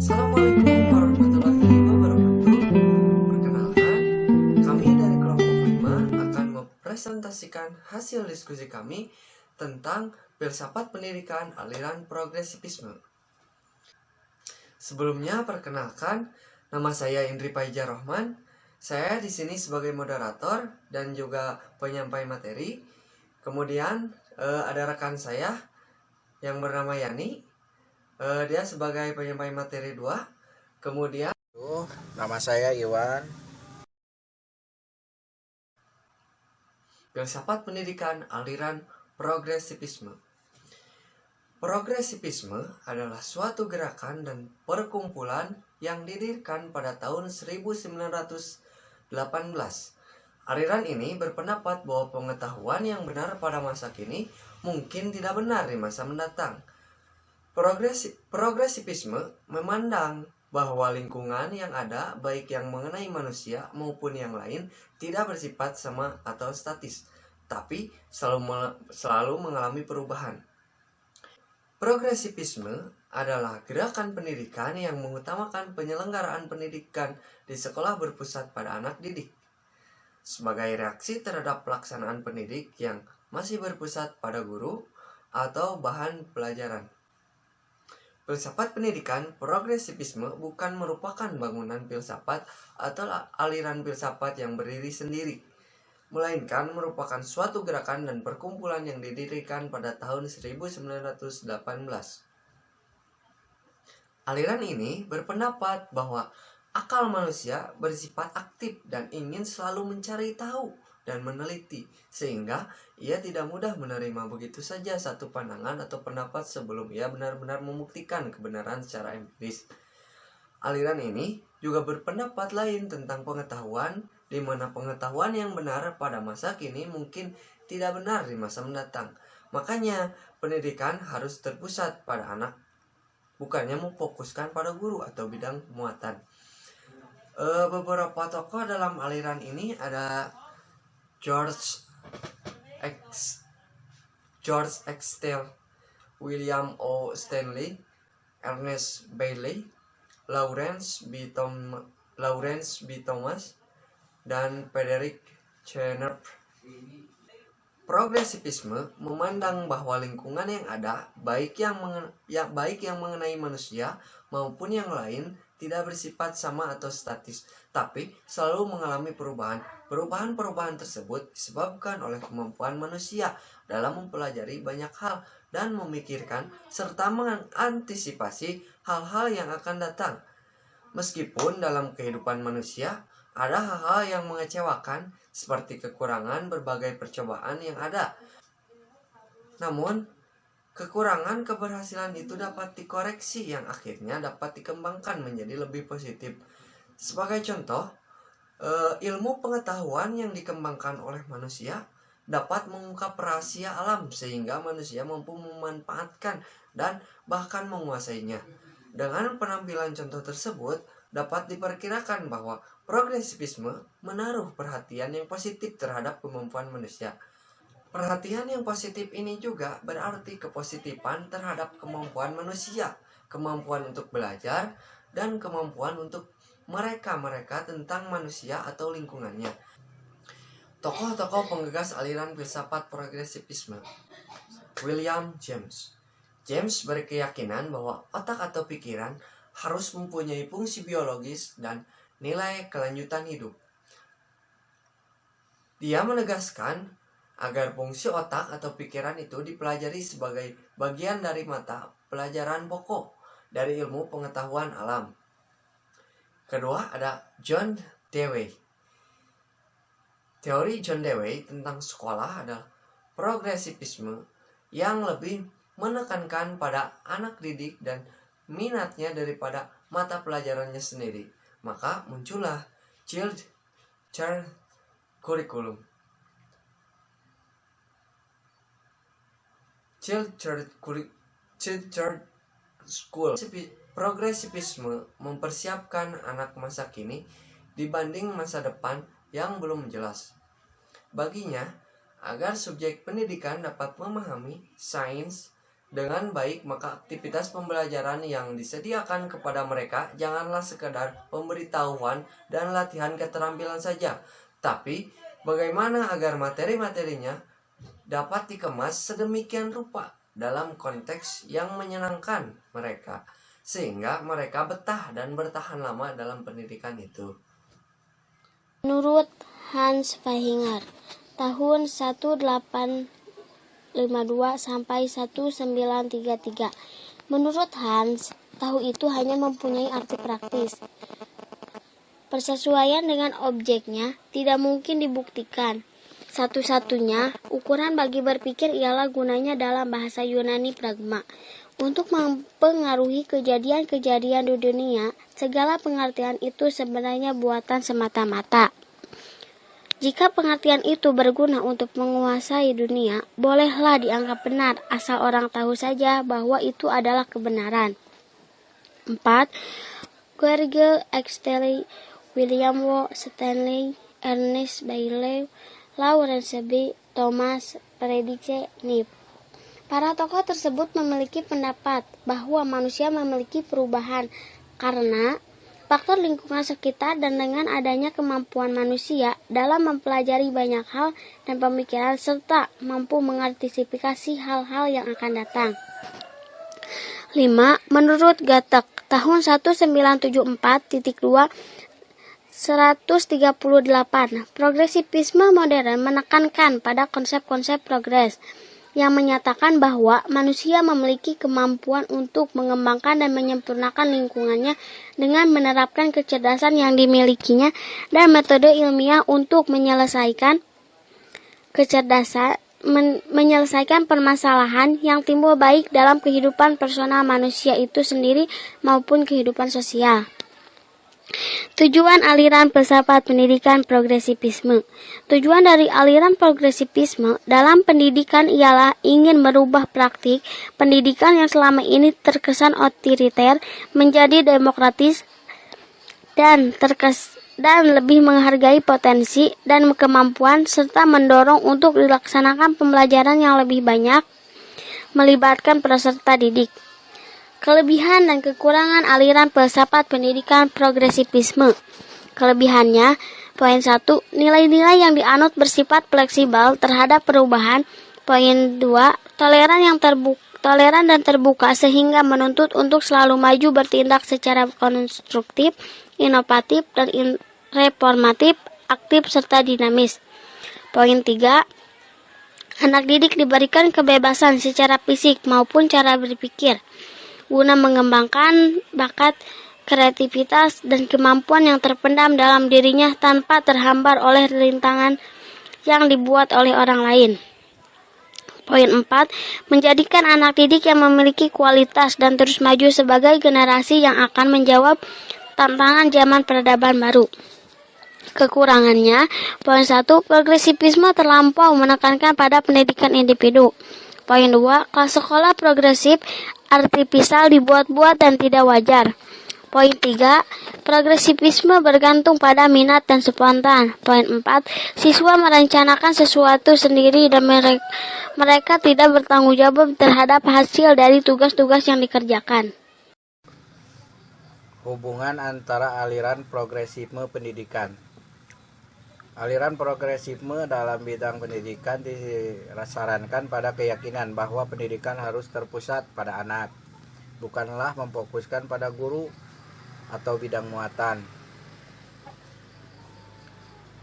Assalamualaikum warahmatullahi wabarakatuh. Perkenalkan, kami dari kelompok 5 akan mempresentasikan hasil diskusi kami tentang filsafat pendidikan aliran progresivisme. Sebelumnya perkenalkan, nama saya Indri Paijar Rohman. Saya di sini sebagai moderator dan juga penyampai materi. Kemudian ada rekan saya yang bernama Yani. Dia sebagai penyampai materi 2. Kemudian Nama saya Iwan. filsafat pendidikan aliran progresivisme. Progresivisme adalah suatu gerakan dan perkumpulan yang didirikan pada tahun 1918. Aliran ini berpendapat bahwa pengetahuan yang benar pada masa kini mungkin tidak benar di masa mendatang. Progresivisme memandang bahwa lingkungan yang ada, baik yang mengenai manusia maupun yang lain, tidak bersifat sama atau statis, tapi selalu mengalami perubahan. Progresivisme adalah gerakan pendidikan yang mengutamakan penyelenggaraan pendidikan di sekolah berpusat pada anak didik, sebagai reaksi terhadap pelaksanaan pendidik yang masih berpusat pada guru atau bahan pelajaran. Filsafat pendidikan progresivisme bukan merupakan bangunan filsafat atau aliran filsafat yang berdiri sendiri, melainkan merupakan suatu gerakan dan perkumpulan yang didirikan pada tahun 1918. Aliran ini berpendapat bahwa akal manusia bersifat aktif dan ingin selalu mencari tahu dan meneliti, sehingga ia tidak mudah menerima begitu saja satu pandangan atau pendapat sebelum ia benar-benar membuktikan kebenaran secara empiris. Aliran ini juga berpendapat lain tentang pengetahuan, di mana pengetahuan yang benar pada masa kini mungkin tidak benar di masa mendatang. Makanya pendidikan harus terpusat pada anak, bukannya memfokuskan pada guru atau bidang muatan. Beberapa tokoh dalam aliran ini ada George Excel, William O. Stanley, Ernest Bailey, Lawrence B. Thomas, dan Frederick Cheney. Progresivisme memandang bahwa lingkungan yang ada, baik yang mengenai manusia maupun yang lain, tidak bersifat sama atau statis, tapi selalu mengalami perubahan. Perubahan tersebut disebabkan oleh kemampuan manusia dalam mempelajari banyak hal dan memikirkan serta mengantisipasi hal-hal yang akan datang. Meskipun dalam kehidupan manusia ada hal-hal yang mengecewakan seperti kekurangan berbagai percobaan yang ada, namun kekurangan keberhasilan itu dapat dikoreksi yang akhirnya dapat dikembangkan menjadi lebih positif. Sebagai contoh, ilmu pengetahuan yang dikembangkan oleh manusia dapat mengungkap rahasia alam sehingga manusia mampu memanfaatkan dan bahkan menguasainya. Dengan penampilan contoh tersebut, dapat diperkirakan bahwa progresivisme menaruh perhatian yang positif terhadap kemampuan manusia. Perhatian yang positif ini juga berarti kepositifan terhadap kemampuan manusia, kemampuan untuk belajar, dan kemampuan untuk mereka tentang manusia atau lingkungannya. Tokoh-tokoh penggagas aliran filsafat progresivisme. William James. James berkeyakinan bahwa otak atau pikiran harus mempunyai fungsi biologis dan nilai kelanjutan hidup. Dia menegaskan agar fungsi otak atau pikiran itu dipelajari sebagai bagian dari mata pelajaran pokok dari ilmu pengetahuan alam. Kedua ada John Dewey. Teori John Dewey tentang sekolah adalah progresivisme yang lebih menekankan pada anak didik dan minatnya daripada mata pelajarannya sendiri. Maka muncullah Child Curriculum. Children School. Progresivisme mempersiapkan anak masa kini dibanding masa depan yang belum jelas. Baginya, agar subjek pendidikan dapat memahami sains dengan baik, maka aktivitas pembelajaran yang disediakan kepada mereka janganlah sekedar pemberitahuan dan latihan keterampilan saja, tapi bagaimana agar materi-materinya dapat dikemas sedemikian rupa dalam konteks yang menyenangkan mereka, sehingga mereka betah dan bertahan lama dalam pendidikan itu. Menurut Hans Feihinger, tahun 1852 sampai 1933. Menurut Hans, tahu itu hanya mempunyai arti praktis. Persesuaian dengan objeknya tidak mungkin dibuktikan. Satu-satunya ukuran bagi berpikir ialah gunanya dalam bahasa Yunani pragma. Untuk mempengaruhi kejadian-kejadian di dunia, segala pengertian itu sebenarnya buatan semata-mata. Jika pengertian itu berguna untuk menguasai dunia, bolehlah dianggap benar, asal orang tahu saja bahwa itu adalah kebenaran. 4. George Exley, William W. Stanley, Ernest Bailey, Lawrence B. Thomas, Frederick Knight. Para tokoh tersebut memiliki pendapat bahwa manusia memiliki perubahan karena faktor lingkungan sekitar dan dengan adanya kemampuan manusia dalam mempelajari banyak hal dan pemikiran serta mampu mengantisipasi hal-hal yang akan datang. 5. Menurut Gatak, tahun 1974.2 138, progresivisme modern menekankan pada konsep-konsep progres yang menyatakan bahwa manusia memiliki kemampuan untuk mengembangkan dan menyempurnakan lingkungannya dengan menerapkan kecerdasan yang dimilikinya dan metode ilmiah untuk menyelesaikan menyelesaikan permasalahan yang timbul baik dalam kehidupan personal manusia itu sendiri maupun kehidupan sosial. Tujuan aliran filsafat pendidikan progresivisme. Tujuan dari aliran progresivisme dalam pendidikan ialah ingin merubah praktik pendidikan yang selama ini terkesan otoriter menjadi demokratis dan lebih menghargai potensi dan kemampuan serta mendorong untuk dilaksanakan pembelajaran yang lebih banyak melibatkan peserta didik. Kelebihan dan kekurangan aliran filsafat pendidikan progresivisme. Kelebihannya, poin 1, nilai-nilai yang dianut bersifat fleksibel terhadap perubahan. Poin 2, toleran dan terbuka sehingga menuntut untuk selalu maju bertindak secara konstruktif, inovatif, dan reformatif, aktif, serta dinamis. Poin 3, anak didik diberikan kebebasan secara fisik maupun cara berpikir guna mengembangkan bakat, kreativitas, dan kemampuan yang terpendam dalam dirinya tanpa terhambat oleh rintangan yang dibuat oleh orang lain. Poin 4, menjadikan anak didik yang memiliki kualitas dan terus maju sebagai generasi yang akan menjawab tantangan zaman peradaban baru. Kekurangannya, poin 1, progresivisme terlampau menekankan pada pendidikan individu. Poin 2, kelas sekolah progresif artifisial dibuat-buat dan tidak wajar. Poin 3, progresivisme bergantung pada minat dan spontan. Poin 4, siswa merencanakan sesuatu sendiri dan mereka tidak bertanggung jawab terhadap hasil dari tugas-tugas yang dikerjakan. Hubungan antara aliran progresisme pendidikan. Aliran progresisme dalam bidang pendidikan disarankan pada keyakinan bahwa pendidikan harus terpusat pada anak, bukanlah memfokuskan pada guru atau bidang muatan.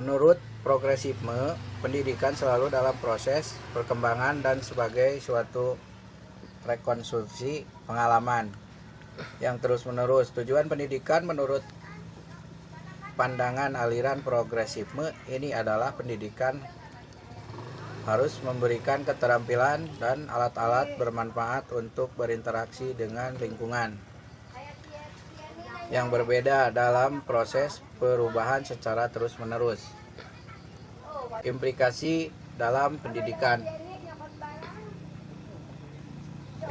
Menurut progresisme, pendidikan selalu dalam proses perkembangan dan sebagai suatu rekonstruksi pengalaman yang terus-menerus. Tujuan pendidikan menurut pandangan aliran progresisme ini adalah pendidikan harus memberikan keterampilan dan alat-alat bermanfaat untuk berinteraksi dengan lingkungan yang berbeda dalam proses perubahan secara terus-menerus. Implikasi dalam pendidikan.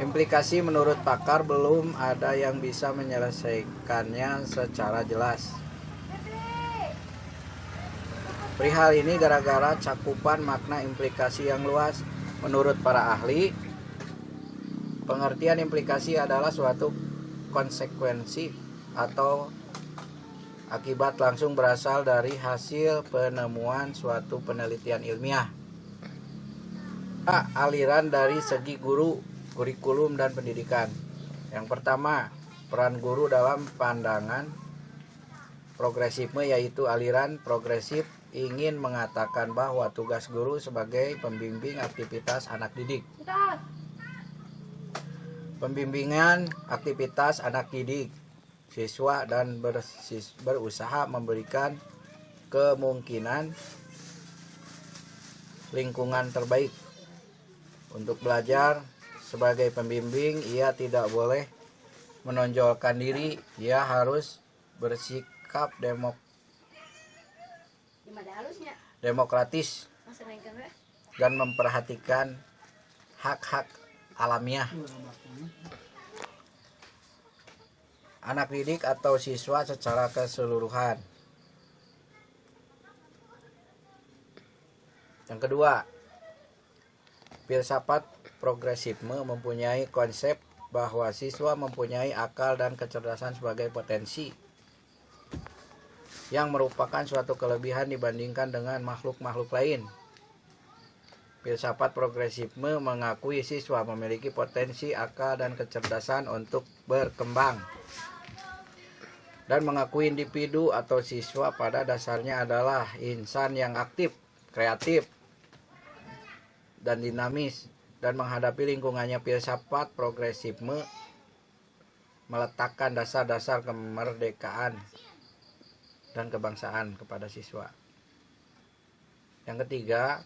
Implikasi menurut pakar belum ada yang bisa menyelesaikannya secara jelas. Perihal ini gara-gara cakupan makna implikasi yang luas, menurut para ahli, Pengertian implikasi adalah suatu konsekuensi atau akibat langsung berasal dari hasil penemuan suatu penelitian ilmiah. Aliran dari segi guru, kurikulum, dan pendidikan. Yang pertama, peran guru dalam pandangan progresifme, yaitu aliran progresif ingin mengatakan bahwa tugas guru sebagai pembimbing aktivitas anak didik. Pembimbingan aktivitas anak didik siswa dan berusaha memberikan kemungkinan lingkungan terbaik untuk belajar. Sebagai pembimbing, ia tidak boleh menonjolkan diri, ia harus bersikap demokratis dan memperhatikan hak-hak alamiah anak didik atau siswa secara keseluruhan. Yang kedua, filsafat progresifme mempunyai konsep bahwa siswa mempunyai akal dan kecerdasan sebagai potensi yang merupakan suatu kelebihan dibandingkan dengan makhluk-makhluk lain. Filsafat progresifme mengakui siswa memiliki potensi, akal, dan kecerdasan untuk berkembang, dan mengakui individu atau siswa pada dasarnya adalah insan yang aktif, kreatif, dan dinamis, dan menghadapi lingkungannya. Filsafat progresifme meletakkan dasar-dasar kemerdekaan dan kebangsaan kepada siswa. Yang ketiga,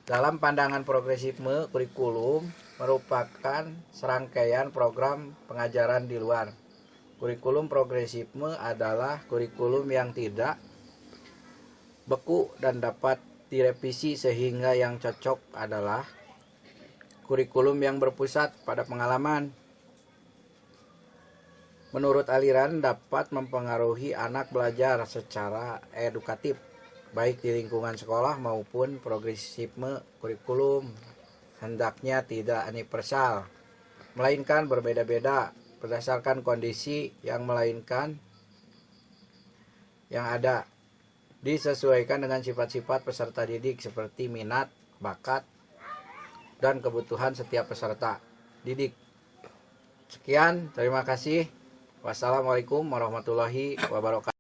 dalam pandangan progresifme, kurikulum merupakan serangkaian program pengajaran di luar. Kurikulum progresifme adalah kurikulum yang tidak beku dan dapat direvisi, sehingga yang cocok adalah kurikulum yang berpusat pada pengalaman. Menurut aliran, dapat mempengaruhi anak belajar secara edukatif, baik di lingkungan sekolah maupun progresifme kurikulum hendaknya tidak universal, melainkan berbeda-beda berdasarkan kondisi yang ada, disesuaikan dengan sifat-sifat peserta didik seperti minat, bakat, dan kebutuhan setiap peserta didik. Sekian, terima kasih. Wassalamualaikum warahmatullahi wabarakatuh.